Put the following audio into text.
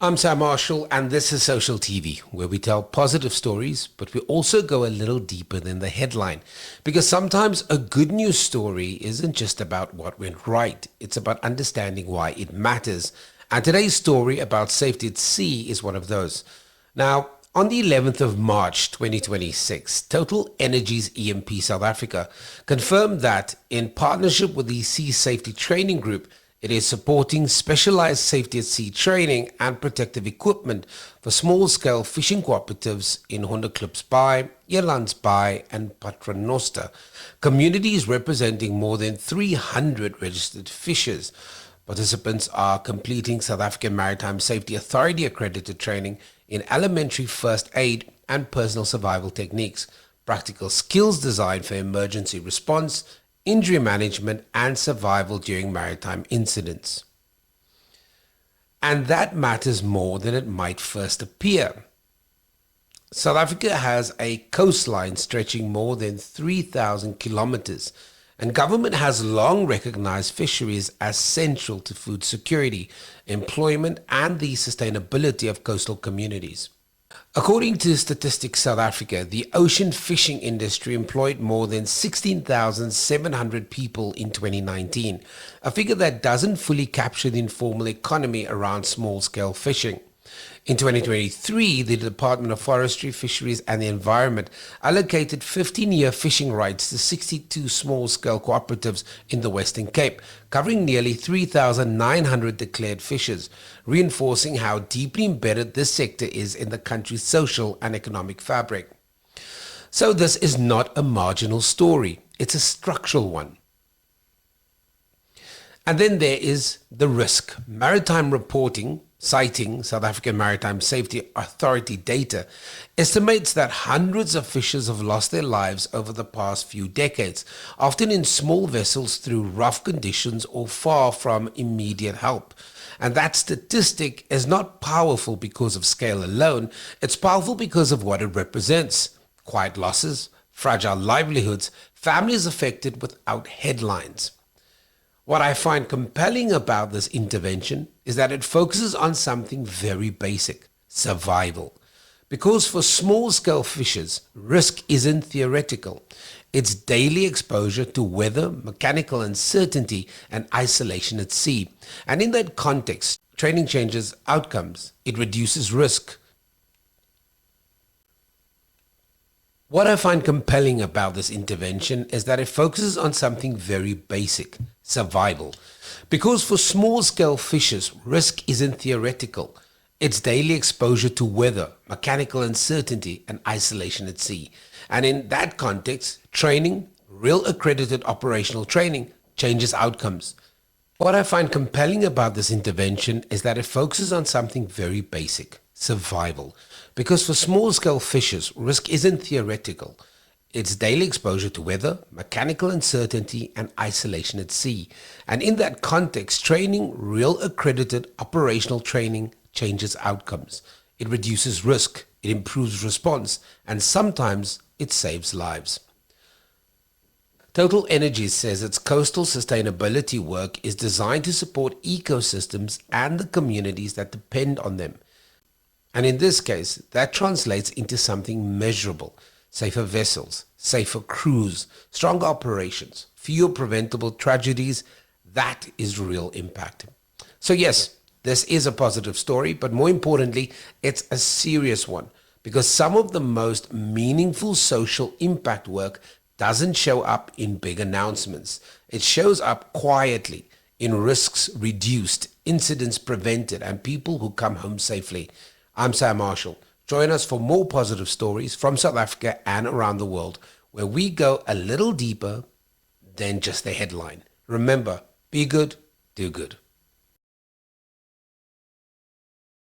I'm Samm Marshall, and this is Social TV, where we tell positive stories, but we also go a little deeper than the headline. Because sometimes a good news story isn't just about what went right, it's about understanding why it matters. And today's story about safety at sea is one of those. Now, on the 11th of March 2026, TotalEnergies E&P South Africa confirmed that, in partnership with the Sea Safety Training Group, it is supporting specialized safety at sea training and protective equipment for small-scale fishing cooperatives in Honderkloops Bay, Elands Bay and Paternoster, communities representing more than 300 registered fishers. Participants are completing South African Maritime Safety Authority accredited training in elementary first aid and personal survival techniques, practical skills designed for emergency response, injury management and survival during maritime incidents. And that matters more than it might first appear. South Africa has a coastline stretching more than 3,000 kilometers, and government has long recognized fisheries as central to food security, employment and the sustainability of coastal communities. According to Statistics South Africa, the ocean fishing industry employed more than 16,700 people in 2019, a figure that doesn't fully capture the informal economy around small-scale fishing. In 2023, the Department of Forestry, Fisheries and the Environment allocated 15-year fishing rights to 62 small-scale cooperatives in the Western Cape, covering nearly 3,900 declared fishers, reinforcing how deeply embedded this sector is in the country's social and economic fabric. So this is not a marginal story, it's a structural one. And then there is the risk. Maritime reporting, citing South African Maritime Safety Authority data, estimates that hundreds of fishers have lost their lives over the past few decades, often in small vessels through rough conditions or far from immediate help. And that statistic is not powerful because of scale alone, it's powerful because of what it represents: quiet losses, fragile livelihoods, families affected without headlines. What I find compelling about this intervention is that it focuses on something very basic: survival. Because for small-scale fishers, risk isn't theoretical. It's daily exposure to weather, mechanical uncertainty, and isolation at sea. And in that context, training changes outcomes. It reduces risk. What I find compelling about this intervention is that it focuses on something very basic: survival. Because for small-scale fishers, risk isn't theoretical. It's daily exposure to weather, mechanical uncertainty, and isolation at sea. And in that context, training, real accredited operational training, changes outcomes. What I find compelling about this intervention is that it focuses on something very basic: survival. Because for small-scale fishers, risk isn't theoretical. It's daily exposure to weather, mechanical uncertainty, and isolation at sea. And in that context, training, real accredited operational training, changes outcomes. It reduces risk, it improves response, and sometimes it saves lives. TotalEnergies says its coastal sustainability work is designed to support ecosystems and the communities that depend on them. And in this case, that translates into something measurable: safer vessels, safer crews, stronger operations, fewer preventable tragedies. That is real impact. So yes, this is a positive story, but more importantly, it's a serious one, because some of the most meaningful social impact work doesn't show up in big announcements. It shows up quietly in risks reduced, incidents prevented, and people who come home safely. I'm Samm Marshall. Join us for more positive stories from South Africa and around the world, where we go a little deeper than just the headline. Remember, be good, do good.